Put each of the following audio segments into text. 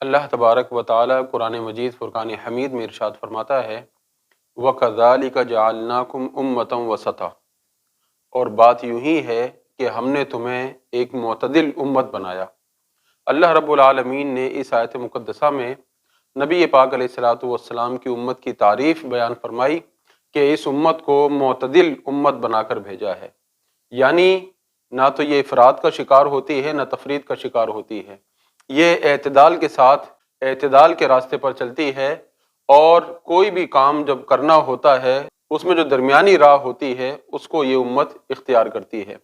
اللہ तबारक व ताला कुरान मजीद फ़ुरक़ान हमीद में इरशाद फरमाता है, वकज़ालिक जअलनाकुम उम्मतन वसता। और बात यूँ ही है कि हमने तुम्हें एक मुअतदिल उम्मत बनाया। अल्लाह रब्बुल आलमीन ने इस आयत मुक़द्दसा में नबी पाक अलैहिस्सलातु वस्सलाम की उम्मत की तारीफ़ बयान फरमाई कि इस उम्मत को मुअतदिल उम्मत बनाकर भेजा है। यानी ना तो ये इफ़रात का शिकार होती है, ना तफरीद का शिकार होती है। ये एतदाल के साथ, एतदाल के रास्ते पर चलती है, और कोई भी काम जब करना होता है उसमें जो दरमियानी राह होती है उसको ये उम्मत इख्तियार करती है।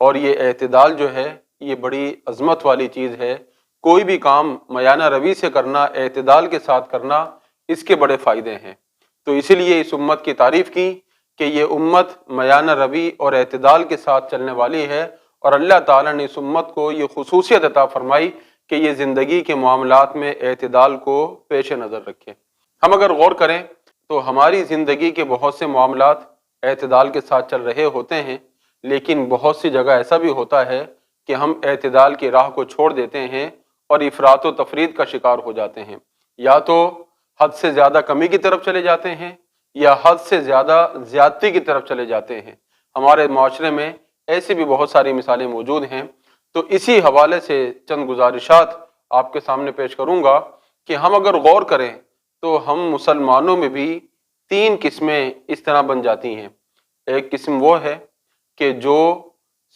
और ये एतदाल जो है ये बड़ी अज़मत वाली चीज़ है। कोई भी काम मयाना रवी से करना, एतदाल के साथ करना, इसके बड़े फ़ायदे हैं। तो इसीलिए इस उम्मत की तारीफ़ की कि ये उम्मत मयाना रवी और एतदाल के साथ चलने वाली है। और अल्लाह ताला ने इस उम्मत को ये खुसूसियत अता फरमाई कि ये ज़िंदगी के मामलात में एतदाल को पेश नज़र रखे। हम अगर गौर करें तो हमारी ज़िंदगी के बहुत से मामलात एतदाल के साथ चल रहे होते हैं, लेकिन बहुत सी जगह ऐसा भी होता है कि हम एतदाल की राह को छोड़ देते हैं और इफ़रात व तफरीद का शिकार हो जाते हैं। या तो हद से ज़्यादा कमी की तरफ चले जाते हैं या हद से ज़्यादा ज़्यादती की तरफ चले जाते हैं। हमारे माशरे में ऐसी भी बहुत सारी मिसालें मौजूद हैं। तो इसी हवाले से चंद गुजारिशात आपके सामने पेश करूँगा कि हम अगर गौर करें तो हम मुसलमानों में भी तीन किस्में इस तरह बन जाती हैं। एक किस्म वो है कि जो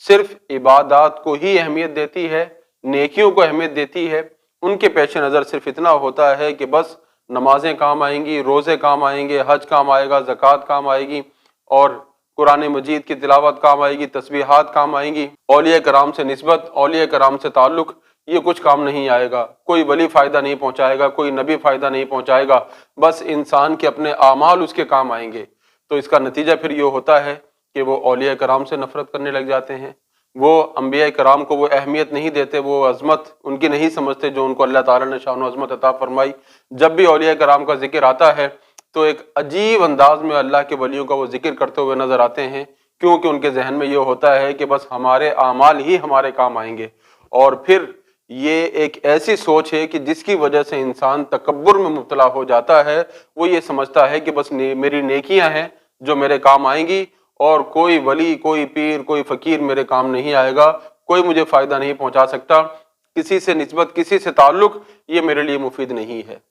सिर्फ इबादत को ही अहमियत देती है, नेकियों को अहमियत देती है। उनके पेश नज़र सिर्फ इतना होता है कि बस नमाजें काम आएंगी, रोज़े काम आएंगे, हज काम आएगा, ज़कात काम आएगी, और कुरान मजीद की तिलावत काम आएगी, तस्बीहात काम आएंगी। औलिया कराम से निस्बत, औलिया कराम से ताल्लुक़, ये कुछ काम नहीं आएगा। कोई वली फ़ायदा नहीं पहुँचाएगा, कोई नबी फ़ायदा नहीं पहुँचाएगा, बस इंसान के अपने आमाल उसके काम आएंगे। तो इसका नतीजा फिर ये होता है कि वो औलिया कराम से नफ़रत करने लग जाते हैं। वो अंबिया कराम को वो अहमियत नहीं देते, वो अज़मत उनकी नहीं समझते जो उनको अल्लाह ताला ने शान व अज़मत अता फरमाई। जब भी औलिया कराम का जिक्र आता है तो एक अजीब अंदाज में अल्लाह के वलियों का वो जिक्र करते हुए नज़र आते हैं, क्योंकि उनके जहन में ये होता है कि बस हमारे आमाल ही हमारे काम आएंगे। और फिर ये एक ऐसी सोच है कि जिसकी वजह से इंसान तकब्बुर में मुब्तला हो जाता है। वो ये समझता है कि बस मेरी नेकियां हैं जो मेरे काम आएंगी, और कोई वली, कोई पीर, कोई फ़कीर मेरे काम नहीं आएगा, कोई मुझे फ़ायदा नहीं पहुंचा सकता, किसी से निस्बत, किसी से ताल्लुक़ ये मेरे लिए मुफीद नहीं है।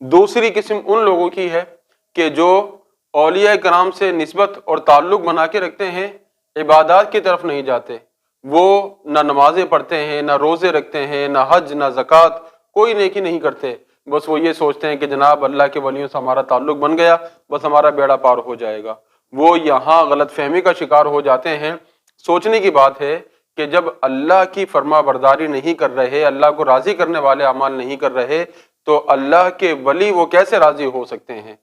दूसरी किस्म उन लोगों की है कि जो औलिया कराम से निस्बत और ताल्लुक़ बना के रखते हैं, इबादत की तरफ नहीं जाते। वो ना नमाजें पढ़ते हैं, ना रोज़े रखते हैं, ना हज, ना ज़कात, कोई नेकी नहीं करते। बस वो ये सोचते हैं कि जनाब अल्लाह के वलियों से हमारा ताल्लुक़ बन गया, बस हमारा बेड़ा पार हो जाएगा। वो यहाँ गलत फहमी का शिकार हो जाते हैं। सोचने की बात है कि जब अल्लाह की फरमा बरदारी नहीं कर रहे, अल्लाह को राज़ी करने वाले अमाल नहीं कर रहे, तो अल्लाह के वली वो कैसे राज़ी हो सकते हैं।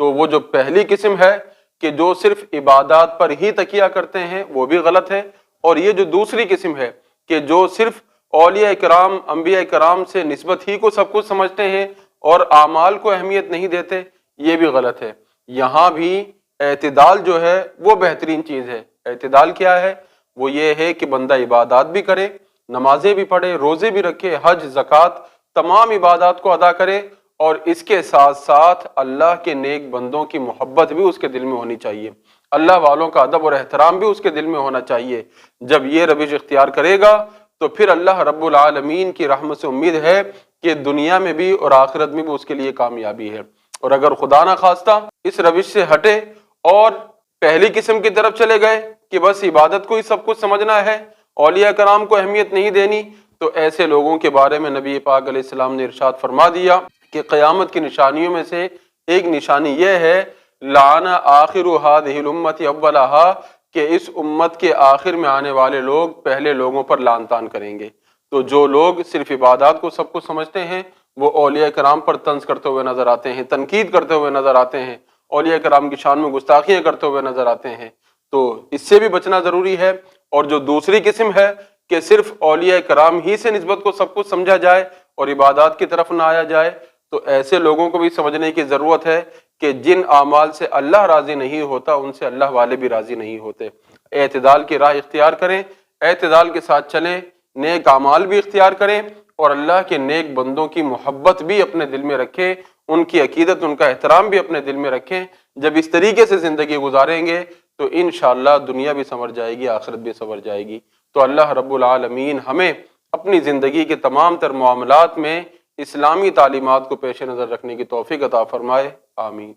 तो वो जो पहली किस्म है कि जो सिर्फ इबादत पर ही तकिया करते हैं, वो भी गलत है। और ये जो दूसरी किस्म है कि जो सिर्फ औलिया कराम, अंबिया कराम से निस्बत ही को सब कुछ समझते हैं और आमाल को अहमियत नहीं देते, ये भी गलत है। यहाँ भी एतदाल जो है वो बेहतरीन चीज़ है। एतदाल क्या है? वो ये है कि बंदा इबादत भी करे, नमाजें भी पढ़े, रोज़े भी रखे, हज, ज़कात, तमाम इबादत को अदा करे, और इसके साथ साथ अल्लाह के नेक बंदों की मोहब्बत भी उसके दिल में होनी चाहिए, अल्लाह वालों का अदब और एहतराम भी उसके दिल में होना चाहिए। जब ये रविश इख्तियार करेगा तो फिर अल्लाह रब्बुल आलमीन की रहमत से उम्मीद है कि दुनिया में भी और आखिरत में भी उसके लिए कामयाबी है। और अगर खुदा ना खास्ता इस रविश से हटे और पहली किस्म की तरफ चले गए कि बस इबादत को ही सब कुछ समझना है, औलिया कराम को अहमियत नहीं देनी, तो ऐसे लोगों के बारे में नबी पाक अलैहिस्सलाम ने इरशाद फरमा दिया कि क़यामत की निशानियों में से एक निशानी यह है, लाना आखिरु हादिहिल उम्मति अव्वलहा, कि इस उम्मत के आखिर में आने वाले लोग पहले लोगों पर लान तान करेंगे। तो जो लोग सिर्फ इबादत को सब कुछ समझते हैं वो औलिया कराम पर तंज करते हुए नजर आते हैं, तनकीद करते हुए नजर आते हैं, औलिया कराम की शान में गुस्ताखियां करते हुए नजर आते हैं। तो इससे भी बचना जरूरी है। और जो दूसरी किस्म है कि सिर्फ औलिया कराम ही से निस्बत को सब कुछ समझा जाए और इबादत की तरफ ना आया जाए, तो ऐसे लोगों को भी समझने की ज़रूरत है कि जिन आमाल से अल्लाह राज़ी नहीं होता उनसे अल्लाह वाले भी राज़ी नहीं होते। एतदाल की राह इख्तियार करें, एतदाल के साथ चलें, नेक आमाल भी इख्तियार करें اور اللہ کے نیک بندوں کی محبت بھی اپنے دل میں رکھیں، ان کی عقیدت، ان کا احترام بھی اپنے دل میں رکھیں۔ جب اس طریقے سے زندگی گزاریں گے تو انشاءاللہ دنیا بھی سنور جائے گی، آخرت بھی سنور جائے گی۔ تو اللہ رب العالمین ہمیں اپنی زندگی کے تمام تر معاملات میں اسلامی تعلیمات کو پیش نظر رکھنے کی توفیق عطا فرمائے، آمین۔